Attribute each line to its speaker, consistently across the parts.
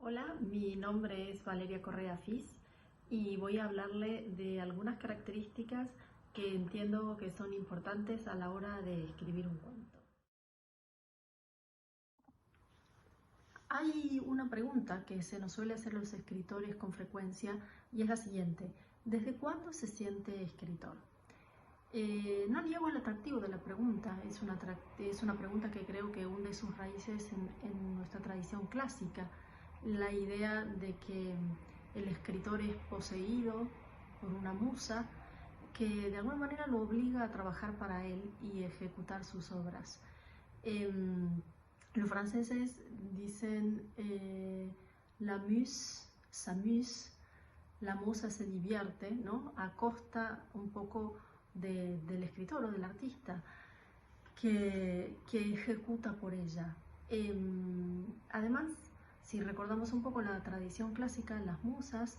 Speaker 1: Hola, mi nombre es Valeria Correa Fis y voy a hablarle de algunas características que entiendo que son importantes a la hora de escribir un cuento. Hay una pregunta que se nos suele hacer los escritores con frecuencia y es la siguiente: ¿desde cuándo se siente escritor? No niego el atractivo de la pregunta, es una pregunta que creo que hunde sus raíces en nuestra tradición clásica, la idea de que el escritor es poseído por una musa que de alguna manera lo obliga a trabajar para él y ejecutar sus obras. Los franceses dicen la muse s'amuse, la musa se divierte, ¿no? A costa un poco del escritor o del artista que ejecuta por ella. Además, si recordamos un poco la tradición clásica, las musas,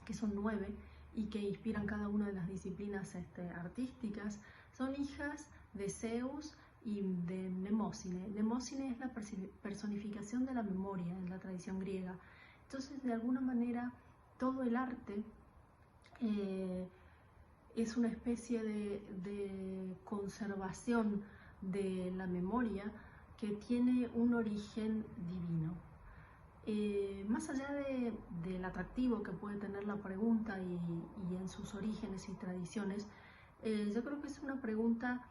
Speaker 1: que son 9 y que inspiran cada una de las disciplinas artísticas, son hijas de Zeus y de Mnemósine. Mnemósine es la personificación de la memoria en la tradición griega. Entonces, de alguna manera, todo el arte es una especie de conservación de la memoria que tiene un origen divino. Más allá del atractivo que puede tener la pregunta y en sus orígenes y tradiciones, yo creo que es una pregunta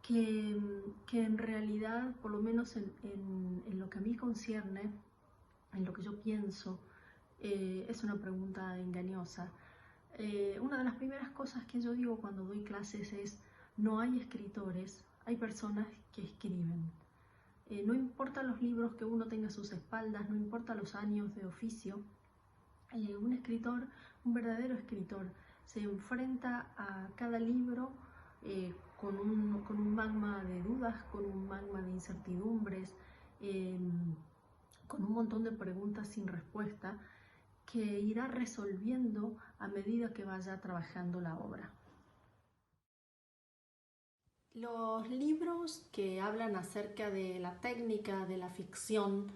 Speaker 1: que en realidad, por lo menos en lo que a mí concierne, en lo que yo pienso, es una pregunta engañosa. Una de las primeras cosas que yo digo cuando doy clases es: no hay escritores, hay personas que escriben. No importa los libros que uno tenga a sus espaldas, no importa los años de oficio, un escritor, un verdadero escritor, se enfrenta a cada libro con un magma de dudas, con un magma de incertidumbres, con un montón de preguntas sin respuesta que irá resolviendo a medida que vaya trabajando la obra. Los libros que hablan acerca de la técnica de la ficción,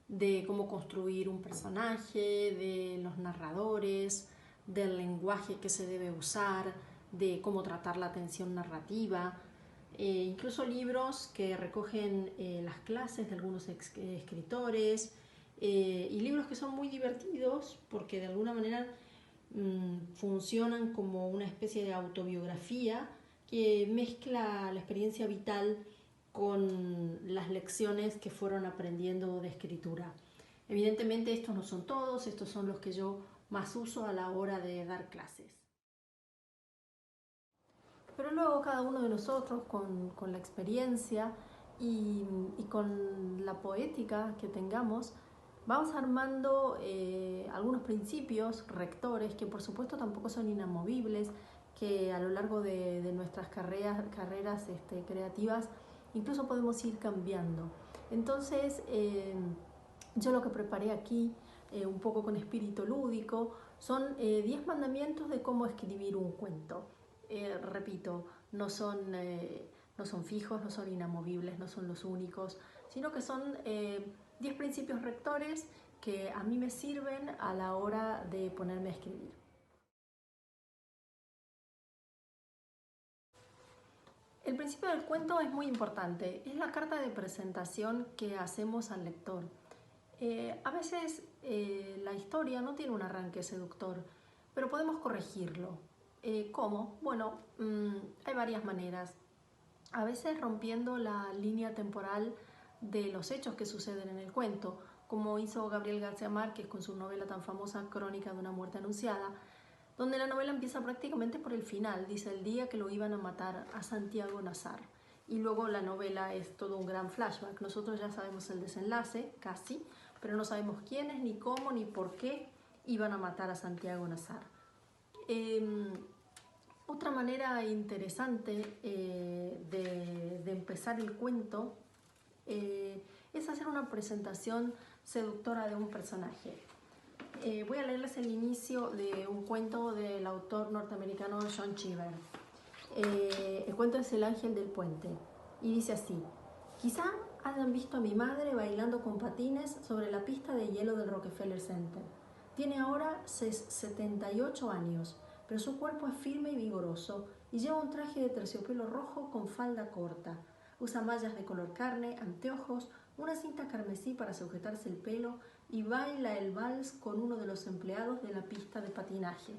Speaker 1: de cómo construir un personaje, de los narradores, del lenguaje que se debe usar, de cómo tratar la tensión narrativa, incluso libros que recogen las clases de algunos escritores, y libros que son muy divertidos porque de alguna manera funcionan como una especie de autobiografía que mezcla la experiencia vital con las lecciones que fueron aprendiendo de escritura. Evidentemente estos no son todos, estos son los que yo más uso a la hora de dar clases. Pero luego cada uno de nosotros, con la experiencia y con la poética que tengamos, vamos armando algunos principios rectores que por supuesto tampoco son inamovibles, que a lo largo de nuestras carreras creativas incluso podemos ir cambiando. Entonces, yo lo que preparé aquí, un poco con espíritu lúdico, son 10 mandamientos de cómo escribir un cuento. Repito, no son fijos, no son inamovibles, no son los únicos, sino que son 10 principios rectores que a mí me sirven a la hora de ponerme a escribir. El principio del cuento es muy importante, es la carta de presentación que hacemos al lector. A veces la historia no tiene un arranque seductor, pero podemos corregirlo. ¿Cómo? Bueno, hay varias maneras. A veces rompiendo la línea temporal de los hechos que suceden en el cuento, como hizo Gabriel García Márquez con su novela tan famosa Crónica de una muerte anunciada, donde la novela empieza prácticamente por el final, dice el día que lo iban a matar a Santiago Nazar. Y luego la novela es todo un gran flashback. Nosotros ya sabemos el desenlace, casi, pero no sabemos quiénes, ni cómo, ni por qué iban a matar a Santiago Nazar. Otra manera interesante de empezar el cuento es hacer una presentación seductora de un personaje. Voy a leerles el inicio de un cuento del autor norteamericano John Cheever. El cuento es El ángel del puente y dice así: quizá hayan visto a mi madre bailando con patines sobre la pista de hielo del Rockefeller Center. Tiene ahora 78 años, pero su cuerpo es firme y vigoroso y lleva un traje de terciopelo rojo con falda corta. Usa mallas de color carne, anteojos, una cinta carmesí para sujetarse el pelo y baila el vals con uno de los empleados de la pista de patinaje.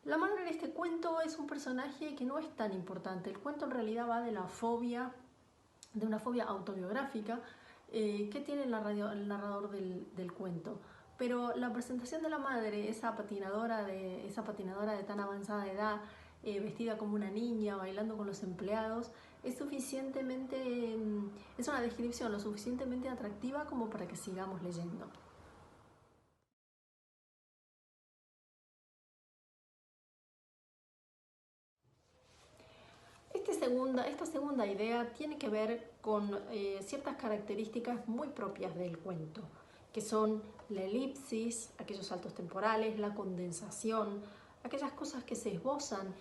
Speaker 1: La madre de este cuento es un personaje que no es tan importante. El cuento en realidad va de la fobia, de una fobia autobiográfica que tiene el narrador del cuento. Pero la presentación de la madre, esa patinadora de tan avanzada edad, vestida como una niña, bailando con los empleados, es una descripción lo suficientemente atractiva como para que sigamos leyendo. Esta segunda idea tiene que ver con ciertas características muy propias del cuento, que son la elipsis, aquellos saltos temporales, la condensación, aquellas cosas que se esbozan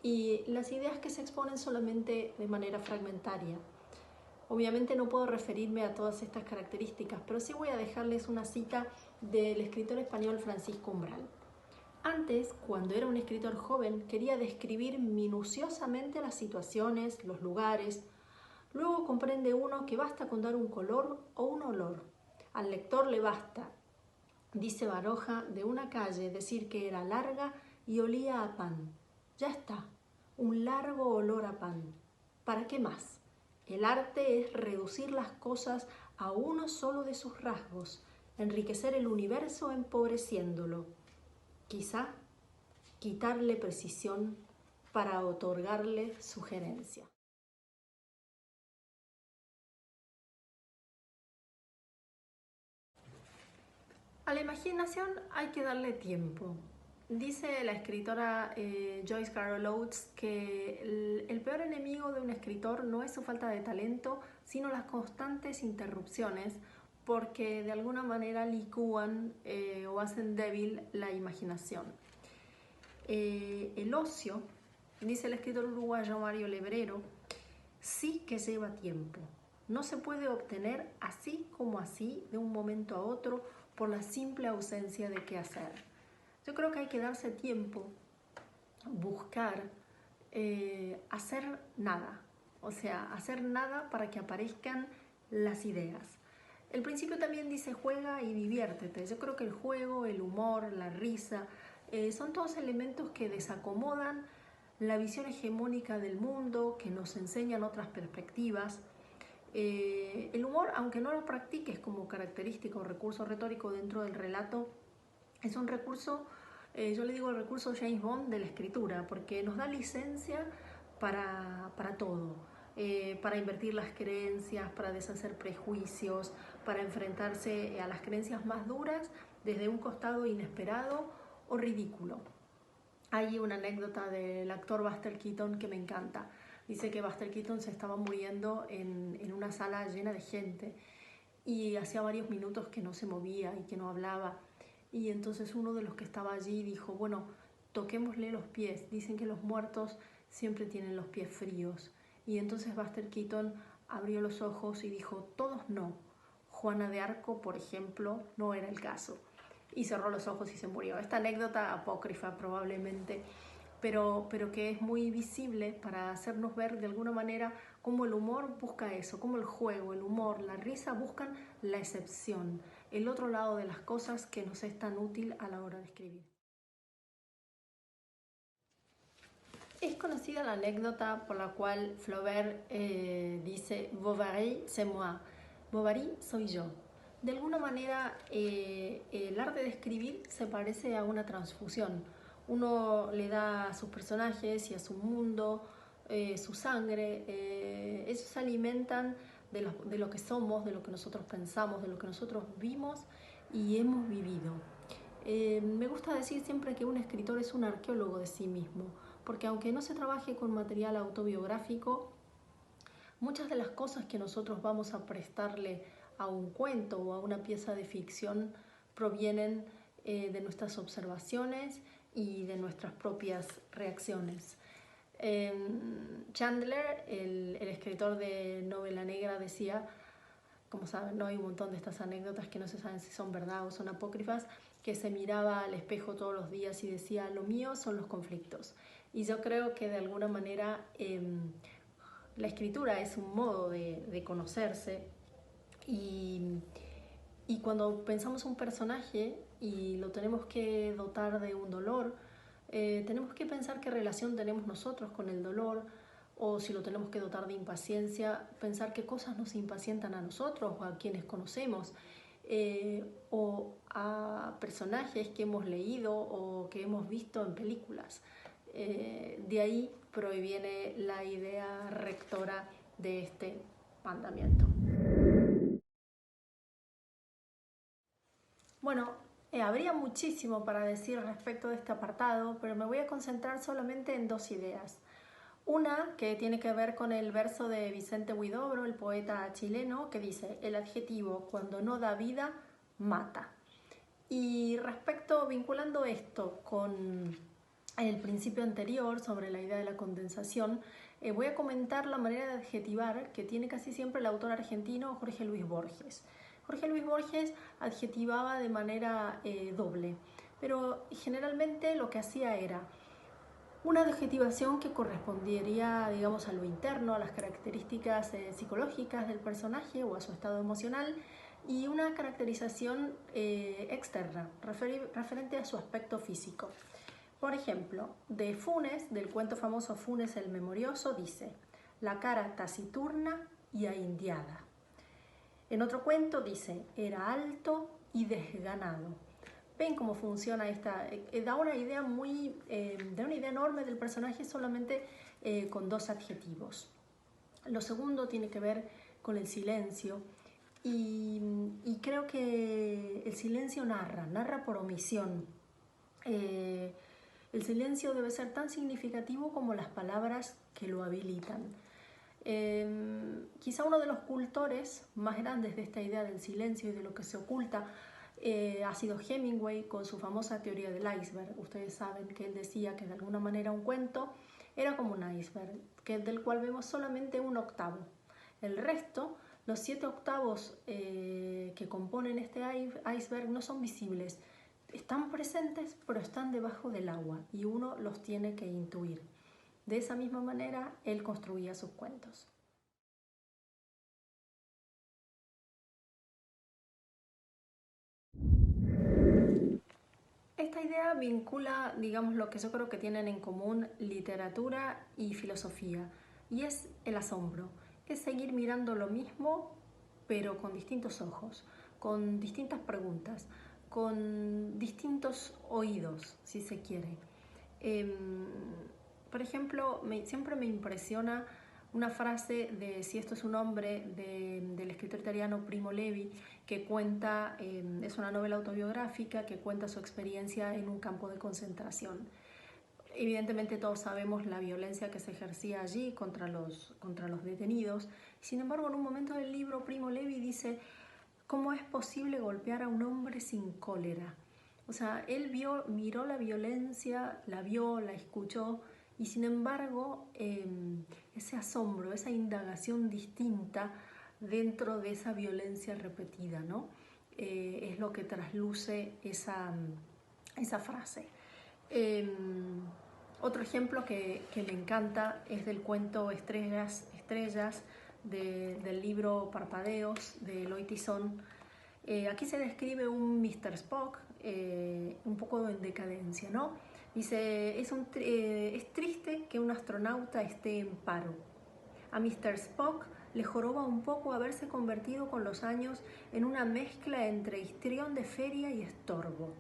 Speaker 1: y las ideas que se exponen solamente de manera fragmentaria. Obviamente no puedo referirme a todas estas características, pero sí voy a dejarles una cita del escritor español Francisco Umbral. Antes, cuando era un escritor joven, quería describir minuciosamente las situaciones, los lugares. Luego comprende uno que basta con dar un color o un olor. Al lector le basta, dice Baroja, de una calle decir que era larga y olía a pan. Ya está, un largo olor a pan. ¿Para qué más? El arte es reducir las cosas a uno solo de sus rasgos, enriquecer el universo empobreciéndolo. Quizá quitarle precisión para otorgarle sugerencia. A la imaginación hay que darle tiempo. Dice la escritora Joyce Carol Oates que el peor enemigo de un escritor no es su falta de talento, sino las constantes interrupciones, porque de alguna manera licúan o hacen débil la imaginación. El ocio, dice el escritor uruguayo Mario Lebrero, sí que lleva tiempo. No se puede obtener así como así de un momento a otro por la simple ausencia de qué hacer. Yo creo que hay que darse tiempo, buscar, hacer nada. O sea, hacer nada para que aparezcan las ideas. El principio también dice juega y diviértete. Yo creo que el juego, el humor, la risa, son todos elementos que desacomodan la visión hegemónica del mundo, que nos enseñan otras perspectivas. El humor, aunque no lo practiques como característica o recurso retórico dentro del relato, es un recurso, yo le digo el recurso James Bond de la escritura, porque nos da licencia para todo, para invertir las creencias, para deshacer prejuicios, para enfrentarse a las creencias más duras desde un costado inesperado o ridículo. Hay una anécdota del actor Buster Keaton que me encanta. Dice que Buster Keaton se estaba muriendo en una sala llena de gente y hacía varios minutos que no se movía y que no hablaba. Y entonces uno de los que estaba allí dijo, bueno, toquémosle los pies. Dicen que los muertos siempre tienen los pies fríos. Y entonces Buster Keaton abrió los ojos y dijo, todos no. Juana de Arco, por ejemplo, no era el caso. Y cerró los ojos y se murió. Esta anécdota apócrifa probablemente, pero que es muy visible para hacernos ver de alguna manera cómo el humor busca eso, cómo el juego, el humor, la risa buscan la excepción, el otro lado de las cosas que nos es tan útil a la hora de escribir. Es conocida la anécdota por la cual Flaubert dice Bovary, c'est moi. Bovary soy yo. De alguna manera el arte de escribir se parece a una transfusión. Uno le da a sus personajes y a su mundo su sangre. Ellos se alimentan de lo que somos, de lo que nosotros pensamos, de lo que nosotros vimos y hemos vivido. Me gusta decir siempre que un escritor es un arqueólogo de sí mismo, porque aunque no se trabaje con material autobiográfico, muchas de las cosas que nosotros vamos a prestarle a un cuento o a una pieza de ficción provienen de nuestras observaciones y de nuestras propias reacciones. Chandler, el escritor de novela negra, decía como saben, ¿no? Hay un montón de estas anécdotas que no se saben si son verdad o son apócrifas, que se miraba al espejo todos los días y decía, lo mío son los conflictos. Y yo creo que de alguna manera la escritura es un modo de conocerse y cuando pensamos un personaje y lo tenemos que dotar de un dolor, tenemos que pensar qué relación tenemos nosotros con el dolor, o si lo tenemos que dotar de impaciencia, pensar qué cosas nos impacientan a nosotros o a quienes conocemos, o a personajes que hemos leído o que hemos visto en películas. De ahí proviene la idea rectora de este mandamiento. Bueno, habría muchísimo para decir respecto de este apartado, pero me voy a concentrar solamente en dos ideas. Una que tiene que ver con el verso de Vicente Huidobro, el poeta chileno, que dice: el adjetivo cuando no da vida, mata. Y respecto, vinculando esto con el principio anterior sobre la idea de la condensación, voy a comentar la manera de adjetivar que tiene casi siempre el autor argentino Jorge Luis Borges. Jorge Luis Borges adjetivaba de manera doble, pero generalmente lo que hacía era una adjetivación que correspondería, digamos, a lo interno, a las características psicológicas del personaje o a su estado emocional, y una caracterización externa, referente a su aspecto físico. Por ejemplo, de Funes, del cuento famoso Funes el Memorioso, dice: la cara taciturna y ahindiada. En otro cuento dice: era alto y desganado. Ven cómo funciona esta, da una idea da una idea enorme del personaje solamente con dos adjetivos. Lo segundo tiene que ver con el silencio y creo que el silencio narra por omisión. El silencio debe ser tan significativo como las palabras que lo habilitan. Quizá uno de los cultores más grandes de esta idea del silencio y de lo que se oculta ha sido Hemingway con su famosa teoría del iceberg. Ustedes saben que él decía que de alguna manera un cuento era como un iceberg, del cual vemos solamente un octavo. El resto, los 7 octavos que componen este iceberg, no son visibles. Están presentes, pero están debajo del agua y uno los tiene que intuir. De esa misma manera, él construía sus cuentos. Esta idea vincula, digamos, lo que yo creo que tienen en común literatura y filosofía, y es el asombro. Es seguir mirando lo mismo, pero con distintos ojos, con distintas preguntas, con distintos oídos, si se quiere. Por ejemplo, siempre me impresiona una frase de Si esto es un hombre, del escritor italiano Primo Levi, que cuenta, es una novela autobiográfica que cuenta su experiencia en un campo de concentración. Evidentemente todos sabemos la violencia que se ejercía allí contra los detenidos. Sin embargo, en un momento del libro, Primo Levi dice: ¿cómo es posible golpear a un hombre sin cólera? O sea, él miró la violencia, la vio, la escuchó, y sin embargo ese asombro, esa indagación distinta dentro de esa violencia repetida, ¿no? Es lo que trasluce esa frase. Otro ejemplo que me encanta es del cuento Estrellas, del libro Parpadeos de Eloy Tizón. Aquí se describe un Mr. Spock un poco en decadencia, ¿no? Dice: es triste que un astronauta esté en paro. A Mr. Spock le joroba un poco haberse convertido con los años en una mezcla entre histrión de feria y estorbo.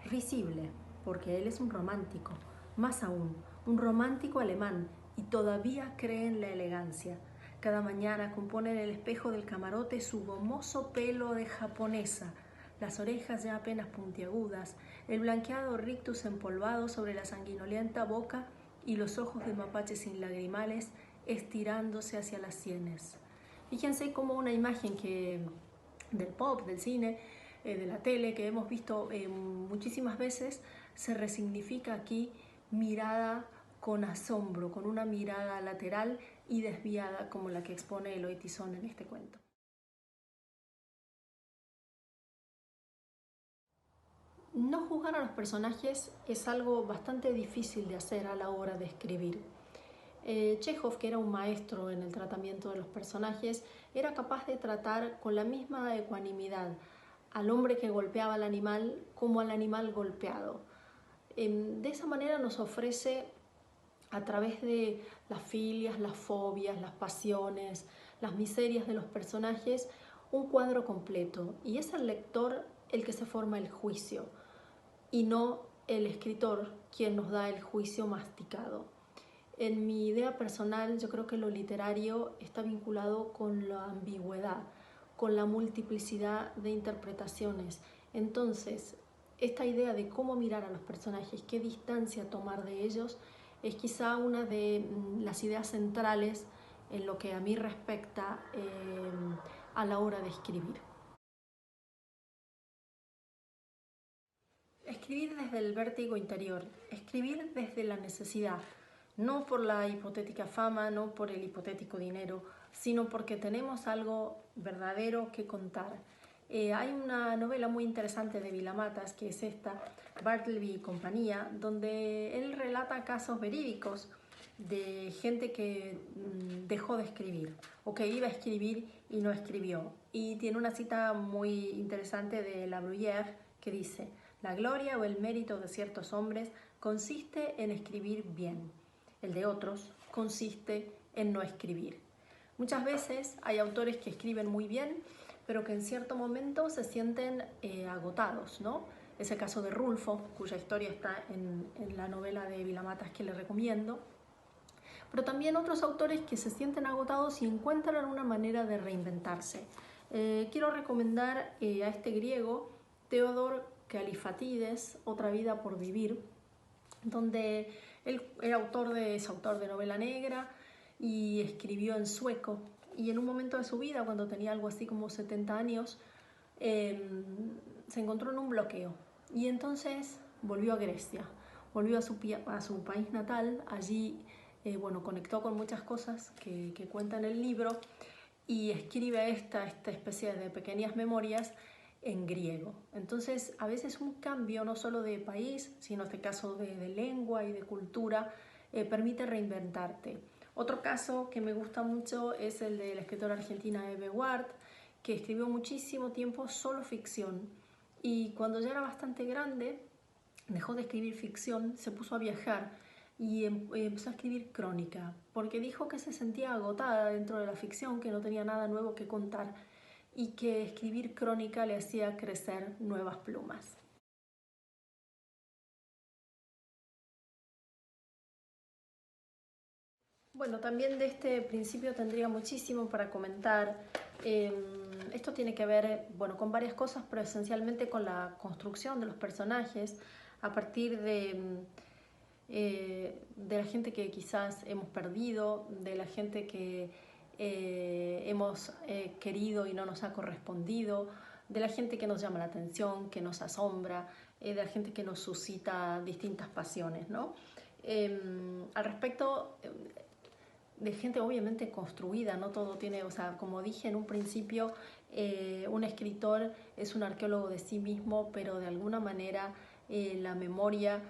Speaker 1: Risible, porque él es un romántico, más aún, un romántico alemán, y todavía cree en la elegancia. Cada mañana compone en el espejo del camarote su gomoso pelo de japonesa, las orejas ya apenas puntiagudas, el blanqueado rictus empolvado sobre la sanguinolenta boca y los ojos de mapache sin lagrimales estirándose hacia las sienes. Fíjense cómo una imagen del pop, del cine, de la tele, que hemos visto muchísimas veces, se resignifica aquí mirada con asombro, con una mirada lateral y desviada como la que expone Eloy Tizón en este cuento. No juzgar a los personajes es algo bastante difícil de hacer a la hora de escribir. Chekhov, que era un maestro en el tratamiento de los personajes, era capaz de tratar con la misma ecuanimidad al hombre que golpeaba al animal como al animal golpeado. De esa manera nos ofrece, a través de las filias, las fobias, las pasiones, las miserias de los personajes, un cuadro completo. Y es el lector el que se forma el juicio y no el escritor quien nos da el juicio masticado. En mi idea personal, yo creo que lo literario está vinculado con la ambigüedad, con la multiplicidad de interpretaciones. Entonces, esta idea de cómo mirar a los personajes, qué distancia tomar de ellos, es quizá una de las ideas centrales en lo que a mí respecta a la hora de escribir. Escribir desde el vértigo interior, escribir desde la necesidad, no por la hipotética fama, no por el hipotético dinero, sino porque tenemos algo verdadero que contar. Hay una novela muy interesante de Vilamatas, que es esta, Bartleby y compañía, donde él relata casos verídicos de gente que dejó de escribir o que iba a escribir y no escribió. Y tiene una cita muy interesante de La Bruyère que dice: la gloria o el mérito de ciertos hombres consiste en escribir bien. El de otros consiste en no escribir. Muchas veces hay autores que escriben muy bien, pero que en cierto momento se sienten agotados, ¿no? Es el caso de Rulfo, cuya historia está en la novela de Vilamatas que le recomiendo. Pero también otros autores que se sienten agotados y encuentran una manera de reinventarse. Quiero recomendar a este griego, Theodor Kalifatides, Otra vida por vivir, donde él es autor de novela negra y escribió en sueco. Y en un momento de su vida, cuando tenía algo así como 70 años, se encontró en un bloqueo. Y entonces volvió a Grecia, volvió a su país natal. Allí conectó con muchas cosas que cuenta en el libro y escribe esta especie de pequeñas memorias en griego. Entonces, a veces un cambio no solo de país, sino en este caso de lengua y de cultura, permite reinventarte. Otro caso que me gusta mucho es el de la escritora argentina Eve Ward, que escribió muchísimo tiempo solo ficción y cuando ya era bastante grande dejó de escribir ficción, se puso a viajar y empezó a escribir crónica, porque dijo que se sentía agotada dentro de la ficción, que no tenía nada nuevo que contar y que escribir crónica le hacía crecer nuevas plumas. Bueno, también de este principio tendría muchísimo para comentar. Esto tiene que ver, con varias cosas, pero esencialmente con la construcción de los personajes a partir de la gente que quizás hemos perdido, de la gente que hemos querido y no nos ha correspondido, de la gente que nos llama la atención, que nos asombra, de la gente que nos suscita distintas pasiones, ¿no? Al respecto, de gente obviamente construida, no todo tiene, como dije en un principio, un escritor es un arqueólogo de sí mismo, pero de alguna manera la memoria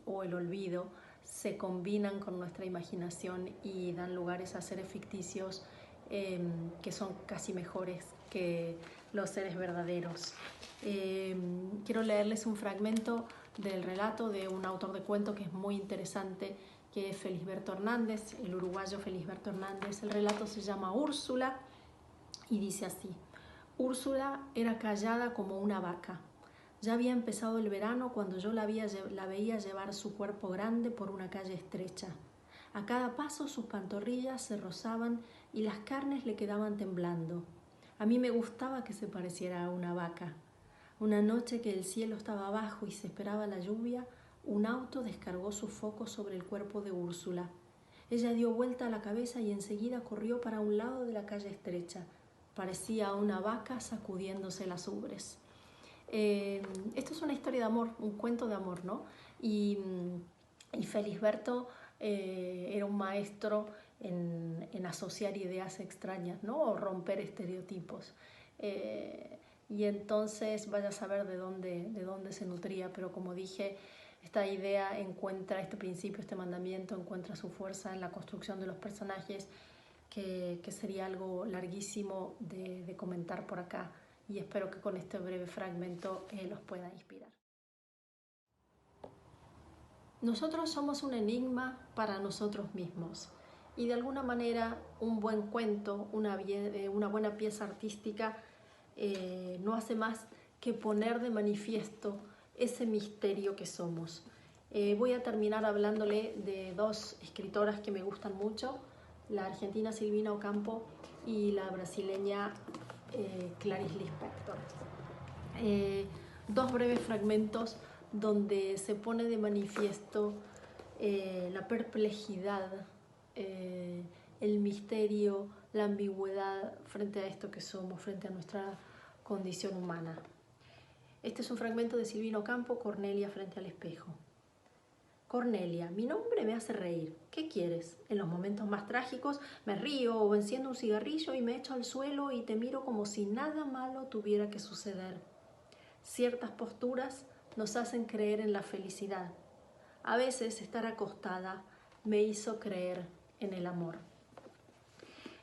Speaker 1: o el olvido se combinan con nuestra imaginación y dan lugares a seres ficticios que son casi mejores que los seres verdaderos. Quiero leerles un fragmento del relato de un autor de cuento que es muy interesante, que es Felisberto Hernández, el uruguayo Felisberto Hernández. El relato se llama Úrsula y dice así: Úrsula era callada como una vaca. Ya había empezado el verano cuando yo la veía llevar su cuerpo grande por una calle estrecha. A cada paso sus pantorrillas se rozaban y las carnes le quedaban temblando. A mí me gustaba que se pareciera a una vaca. Una noche que el cielo estaba bajo y se esperaba la lluvia, un auto descargó su foco sobre el cuerpo de Úrsula. Ella dio vuelta a la cabeza y enseguida corrió para un lado de la calle estrecha. Parecía una vaca sacudiéndose las ubres. Esto es una historia de amor, un cuento de amor, ¿no? Y Felisberto era un maestro en asociar ideas extrañas, ¿no? O romper estereotipos. y entonces vaya a saber de dónde se nutría, pero como dije, esta idea encuentra, este principio, este mandamiento encuentra su fuerza en la construcción de los personajes, que sería algo larguísimo de comentar por acá, y espero que con este breve fragmento los pueda inspirar. Nosotros somos un enigma para nosotros mismos, y de alguna manera un buen cuento, una buena pieza artística no hace más que poner de manifiesto ese misterio que somos. Voy a terminar hablándole de dos escritoras que me gustan mucho, la argentina Silvina Ocampo y la brasileña Clarice Lispector. Dos breves fragmentos donde se pone de manifiesto la perplejidad, el misterio, la ambigüedad frente a esto que somos, frente a nuestra condición humana. Este es un fragmento de Silvina Ocampo, Cornelia frente al espejo. Cornelia, mi nombre me hace reír. ¿Qué quieres? En los momentos más trágicos me río o enciendo un cigarrillo y me echo al suelo y te miro como si nada malo tuviera que suceder. Ciertas posturas nos hacen creer en la felicidad. A veces estar acostada me hizo creer en el amor.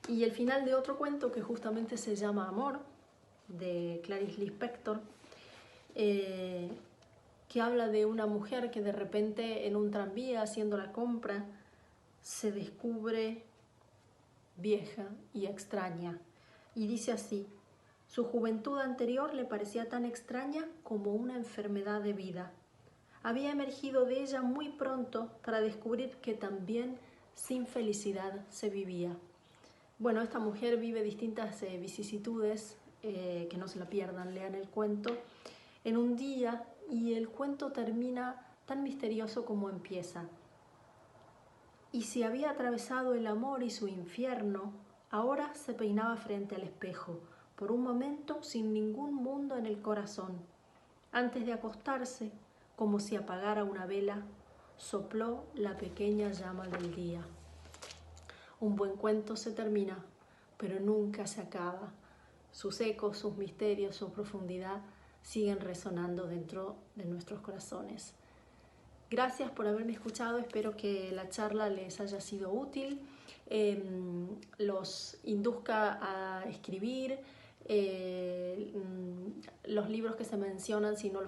Speaker 1: Y el final de otro cuento que justamente se llama Amor, de Clarice Lispector, que habla de una mujer que de repente en un tranvía haciendo la compra se descubre vieja y extraña. Y dice así: su juventud anterior le parecía tan extraña como una enfermedad de vida. Había emergido de ella muy pronto para descubrir que también sin felicidad se vivía. Bueno, esta mujer vive distintas vicisitudes, que no se la pierdan, lean el cuento, en un día, y el cuento termina tan misterioso como empieza. Y si había atravesado el amor y su infierno, ahora se peinaba frente al espejo, por un momento sin ningún mundo en el corazón. Antes de acostarse, como si apagara una vela, sopló la pequeña llama del día. Un buen cuento se termina, pero nunca se acaba. Sus ecos, sus misterios, su profundidad siguen resonando dentro de nuestros corazones. Gracias por haberme escuchado, espero que la charla les haya sido útil, los induzca a escribir, los libros que se mencionan, si no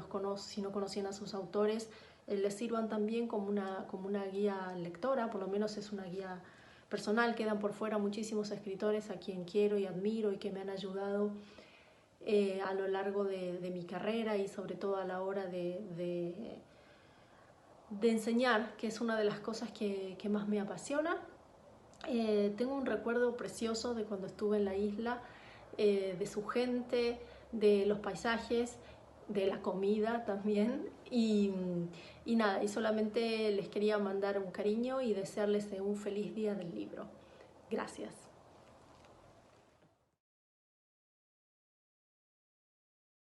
Speaker 1: conocían a sus autores, les sirvan también como una guía lectora, por lo menos es una guía personal. Quedan por fuera muchísimos escritores a quien quiero y admiro y que me han ayudado a lo largo de mi carrera, y sobre todo a la hora de enseñar, que es una de las cosas que más me apasiona. Tengo un recuerdo precioso de cuando estuve en la isla, de su gente, de los paisajes, de la comida también, y nada, y solamente les quería mandar un cariño y desearles un feliz día del libro. Gracias.